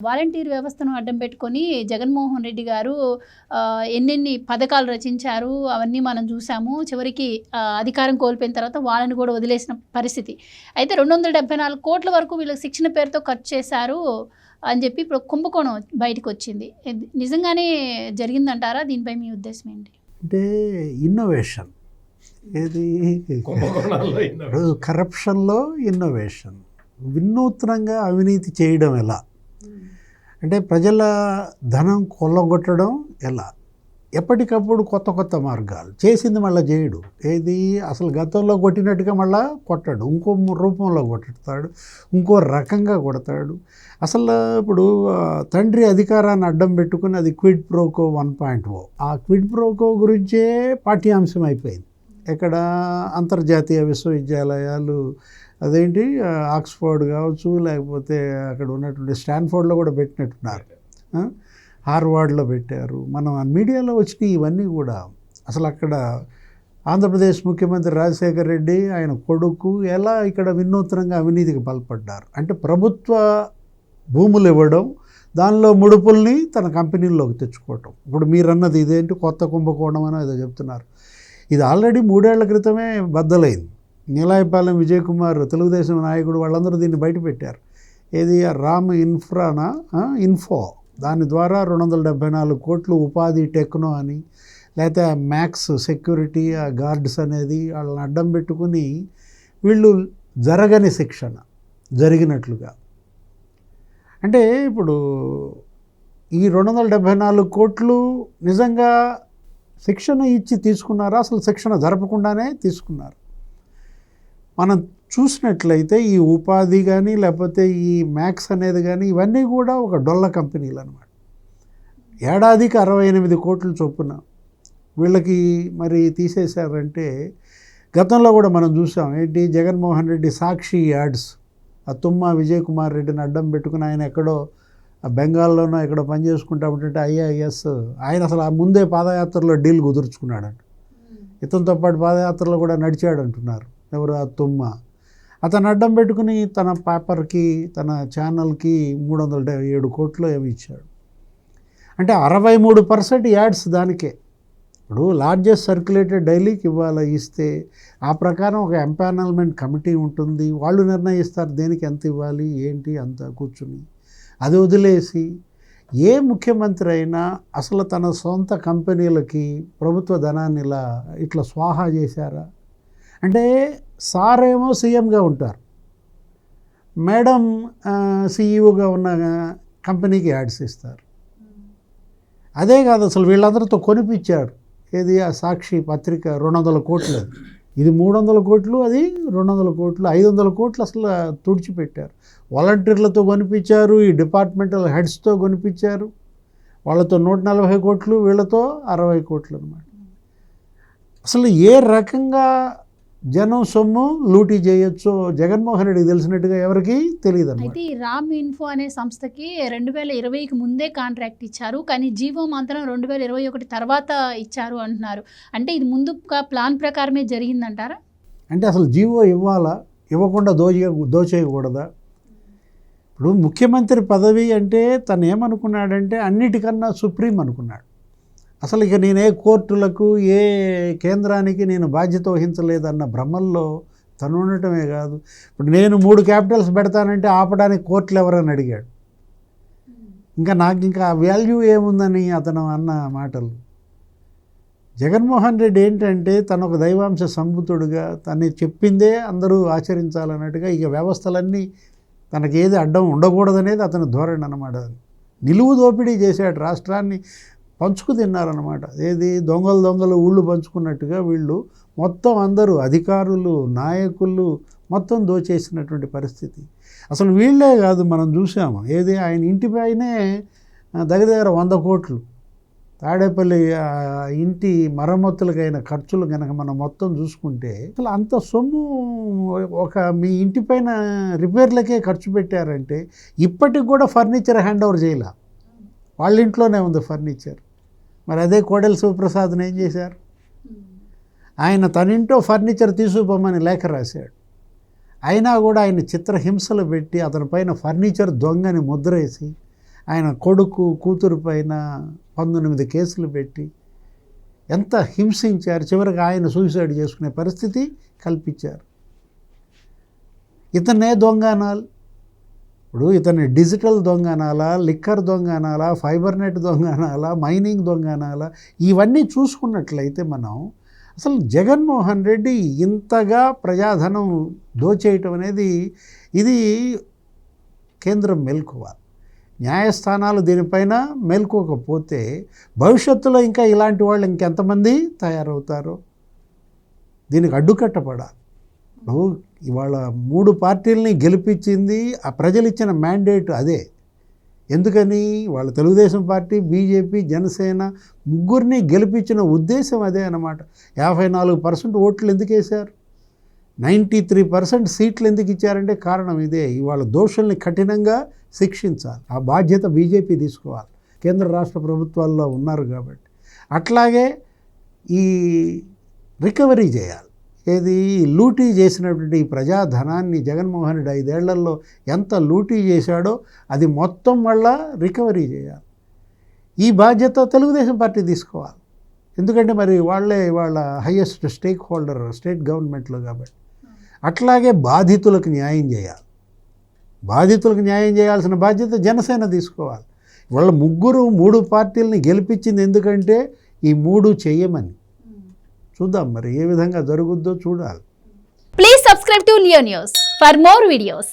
Volunteer వ్యవస్థను అడ్డం పెట్టుకొని జగన్మోహన్ రెడ్డి గారు ఎన్నెన్ని పథకాలు రచించారు అవన్నీ మనం చూసాము. చివరికి అధికారం కోల్పోయిన తర్వాత వాళ్ళని కూడా వదిలేసిన పరిస్థితి. అయితే 274 కోట్ల వరకు వీళ్ళకి శిక్షణ పేరుతో ఖర్చు చేశారు అని చెప్పి ఇప్పుడు కుంభకోణం బయటకు వచ్చింది. నిజంగానే జరిగిందంటారా? దీనిపై మీ ఉద్దేశం ఏంటి? అంటే ఇన్నోవేషన్ ఏది కరప్షన్లో ఇన్నోవేషన్, వినూత్నంగా అవినీతి చేయడం ఎలా, అంటే ప్రజల ధనం కొల్లగొట్టడం ఎలా, ఎప్పటికప్పుడు కొత్త కొత్త మార్గాలు చేసింది మళ్ళీ చేయడు. ఏది అసలు గతంలో కొట్టినట్టుగా మళ్ళీ కొట్టాడు, ఇంకో రూపంలో కొట్టుతాడు, ఇంకో రకంగా కొడతాడు. అసలు ఇప్పుడు తండ్రి అధికారాన్ని అడ్డం పెట్టుకుని అది క్విడ్ ప్రోకో 1.0, ఆ క్విడ్ ప్రోకో గురించే పాఠ్యాంశం అయిపోయింది. ఎక్కడ అంతర్జాతీయ విశ్వవిద్యాలయాలు అదేంటి ఆక్స్ఫర్డ్ కావచ్చు, లేకపోతే అక్కడ ఉన్నటువంటి స్టాన్ఫోర్డ్లో కూడా పెట్టినట్టున్నారు, హార్వర్డ్లో పెట్టారు. మనం మీడియాలో వచ్చినాయి ఇవన్నీ కూడా. అసలు అక్కడ ఆంధ్రప్రదేశ్ ముఖ్యమంత్రి రాజశేఖర రెడ్డి ఆయన కొడుకు ఎలా ఇక్కడ వినూత్నంగా అవినీతికి పాల్పడ్డారు. అంటే ప్రభుత్వ భూములు ఇవ్వడం, దానిలో ముడుపుల్ని తన కంపెనీల్లోకి తెచ్చుకోవటం. ఇప్పుడు మీరన్నది ఇదేంటి కొత్త కుంభకోణం అని ఏదో చెప్తున్నారు. ఇది ఆల్రెడీ 3 ఏళ్ల క్రితమే బద్దలైంది. నీలాయపాలెం విజయ్ కుమార్ తెలుగుదేశం నాయకుడు వాళ్ళందరూ దీన్ని బయట పెట్టారు. ఏది రామ్ ఇన్ఫో దాని ద్వారా 274 కోట్లు ఉపాధి టెక్నో అని, లేకపోతే మ్యాక్స్ సెక్యూరిటీ గార్డ్స్ అనేది వాళ్ళని అడ్డం పెట్టుకుని వీళ్ళు జరగని శిక్షణ జరిగినట్లుగా. అంటే ఇప్పుడు ఈ 274 కోట్లు నిజంగా శిక్షణ ఇచ్చి తీసుకున్నారా? అసలు శిక్షణ జరపకుండానే తీసుకున్నారు. మనం చూసినట్లయితే ఈ ఉపాధి కానీ లేకపోతే ఈ మ్యాక్స్ అనేది కానీ ఇవన్నీ కూడా ఒక డొల్ల కంపెనీలు అన్నమాట. ఏడాదికి 68 కోట్ల చొప్పున వీళ్ళకి మరి తీసేశారంటే, గతంలో కూడా మనం చూసాం ఏంటి జగన్మోహన్ రెడ్డి సాక్షి యాడ్స్, ఆ తుమ్మా విజయ్ కుమార్ రెడ్డిని అడ్డం పెట్టుకుని ఆయన ఎక్కడో బెంగాల్లోనో ఎక్కడో పనిచేసుకుంటా ఉంటుంటే ఐఏఎస్ ఆయన అసలు ఆ ముందే పాదయాత్రలో డీల్ కుదుర్చుకున్నాడంట. ఇతనితో పాటు పాదయాత్రలో కూడా నడిచాడు అంటున్నారు. ఎవరు? ఆ తుమ్మ. అతను అడ్డం పెట్టుకుని తన పేపర్కి తన ఛానల్కి 307 కోట్లు ఏమి ఇచ్చాడు. అంటే 63% యాడ్స్ దానికే. ఇప్పుడు లార్జెస్ట్ సర్క్యులేటెడ్ డైలీకి ఇవ్వాలి, ఇస్తే ఆ ప్రకారం ఒక ఎంపానల్మెంట్ కమిటీ ఉంటుంది, వాళ్ళు నిర్ణయిస్తారు దేనికి ఎంత ఇవ్వాలి ఏంటి అంతా కూర్చుని. అది వదిలేసి ఏ ముఖ్యమంత్రి అయినా అసలు తన సొంత కంపెనీలకి ప్రభుత్వ ధనాన్ని ఇట్లా స్వాహా చేశారా? అంటే సారేమో సీఎంగా ఉంటారు, మేడం సీఈఓగా ఉన్న కంపెనీకి యాడ్స్ ఇస్తారు. అదే కాదు అసలు వీళ్ళందరితో కొనిపించారు. ఏది ఆ సాక్షి పత్రిక 200 కోట్లు, ఇది 300 కోట్లు, అది 200 కోట్లు, 500 కోట్లు అసలు తుడిచిపెట్టారు. వాలంటీర్లతో కొనిపించారు, ఈ డిపార్ట్మెంటల్ హెడ్స్తో కొనిపించారు, వాళ్ళతో 140 కోట్లు, వీళ్ళతో 60 కోట్లు అన్నమాట. అసలు ఏ రకంగా జనం సొమ్ము లూటీ చేయొచ్చో జగన్మోహన్ రెడ్డికి తెలిసినట్టుగా ఎవరికి తెలియదు అన్నమాట. అయితే ఈ రామ్ ఇన్ఫో అనే సంస్థకి 2020కి ముందే కాంట్రాక్ట్ ఇచ్చారు, కానీ జీవో మాత్రం 2021 తర్వాత ఇచ్చారు అంటున్నారు. అంటే ఇది ముందు ప్లాన్ ప్రకారమే జరిగిందంటారా? అంటే అసలు జీవో ఇవ్వాలా, ఇవ్వకుండా దోచేయకూడదా? ఇప్పుడు ముఖ్యమంత్రి పదవి అంటే తను ఏమనుకున్నాడంటే అన్నిటికన్నా సుప్రీం అనుకున్నాడు. అసలు ఇక నేనే కోర్టులకు ఏ కేంద్రానికి నేను బాధ్యత వహించలేదన్న భ్రమల్లో తను ఉండటమే కాదు, ఇప్పుడు నేను 3 క్యాపిటల్స్ పెడతానంటే ఆపడానికి కోర్టులు ఎవరని అడిగాడు. నాకు ఇంకా వాల్యూ ఏముందని అతను అన్న మాటలు. జగన్మోహన్ రెడ్డి ఏంటంటే తను ఒక దైవాంశ సంభూతుడుగా తను చెప్పిందే అందరూ ఆచరించాలన్నట్టుగా ఇక వ్యవస్థలన్నీ తనకి ఏది అడ్డం ఉండకూడదనేది అతని ధోరణి అన్నమాట. నిలువు దోపిడీ చేశాడు, రాష్ట్రాన్ని పంచుకు తిన్నారన్నమాట. ఏది దొంగలు ఊళ్ళు పంచుకున్నట్టుగా వీళ్ళు మొత్తం అందరూ అధికారులు నాయకులు మొత్తం దోచేసినటువంటి పరిస్థితి. అసలు వీళ్ళే కాదు, మనం చూసాము ఏది ఆయన ఇంటిపైనే దగ్గర 100 కోట్లు తాడేపల్లి ఇంటి మరమ్మతులకైన ఖర్చులు కనుక మనం మొత్తం చూసుకుంటే అసలు అంత సొమ్ము ఒక మీ ఇంటిపైన రిపేర్లకే ఖర్చు పెట్టారంటే ఇప్పటికి కూడా ఫర్నిచర్ హ్యాండ్ ఓవర్ చేయాల, వాళ్ళ ఇంట్లోనే ఉంది ఫర్నిచర్. మరి అదే కోడెల శివప్రసాద్ని ఏం చేశారు? ఆయన తన ఇంట్లో ఫర్నిచర్ తీసుకుపోమని లేఖ రాశాడు. అయినా కూడా ఆయన చిత్రహింసలు పెట్టి అతని పైన ఫర్నిచర్ దొంగని ముద్ర వేసి ఆయన కొడుకు కూతురు పైన 19 కేసులు పెట్టి ఎంత హింసించారు. చివరికి ఆయన సూసైడ్ చేసుకునే పరిస్థితి కల్పించారు. ఇతనే దొంగనాలు. ఇప్పుడు ఇతని డిజిటల్ దొంగనాలా, లిక్కర్ దొంగనాలా, ఫైబర్ నెట్ దొంగనాలా, మైనింగ్ దొంగనాలా, ఇవన్నీ చూసుకున్నట్లయితే మనం అసలు జగన్మోహన్ రెడ్డి ఇంతగా ప్రజాధనం దోచేయటం అనేది ఇది కేంద్రం మేల్కోవాలి. న్యాయస్థానాలు దీనిపైన మేల్కోకపోతే భవిష్యత్తులో ఇంకా ఇలాంటి వాళ్ళు ఇంకెంతమంది తయారవుతారో దీనికి అడ్డుకట్టపడాలి. ఇవాళ 3 పార్టీలని గెలిపించింది ఆ ప్రజలు ఇచ్చిన మ్యాండేట్ అదే. ఎందుకని వాళ్ళ తెలుగుదేశం పార్టీ, బీజేపీ, జనసేన ముగ్గురిని గెలిపించిన ఉద్దేశం అదే అన్నమాట. 54% ఓట్లు ఎందుకు వేశారు, 93% సీట్లు ఎందుకు ఇచ్చారంటే కారణం ఇదే. ఇవాళ దోషుల్ని కఠినంగా శిక్షించాలి. ఆ బాధ్యత బీజేపీ తీసుకోవాలి. కేంద్ర రాష్ట్ర ప్రభుత్వాల్లో ఉన్నారు కాబట్టి. అట్లాగే ఈ రికవరీ చేయాలి. ఏది లూటీ చేసినటువంటి ఈ ప్రజాధనాన్ని జగన్మోహన్ రెడ్డి 5 ఏళ్లలో ఎంత లూటీ చేశాడో అది మొత్తం మళ్ళా రికవరీ చేయాలి. ఈ బాధ్యత తెలుగుదేశం పార్టీ తీసుకోవాలి. ఎందుకంటే మరి వాళ్ళే వాళ్ళ హైయెస్ట్ స్టేక్ హోల్డర్ స్టేట్ గవర్నమెంట్లో కాబట్టి. అట్లాగే బాధితులకు న్యాయం చేయాలి. బాధితులకు న్యాయం చేయాల్సిన బాధ్యత జనసేన తీసుకోవాలి. వాళ్ళ ముగ్గురు 3 పార్టీలని గెలిపించింది ఎందుకంటే ఈ 3 చెయ్యమని. చూద్దాం మరి ఏ విధంగా జరుగుద్దో చూడాలి. Please subscribe to Leo news for more videos.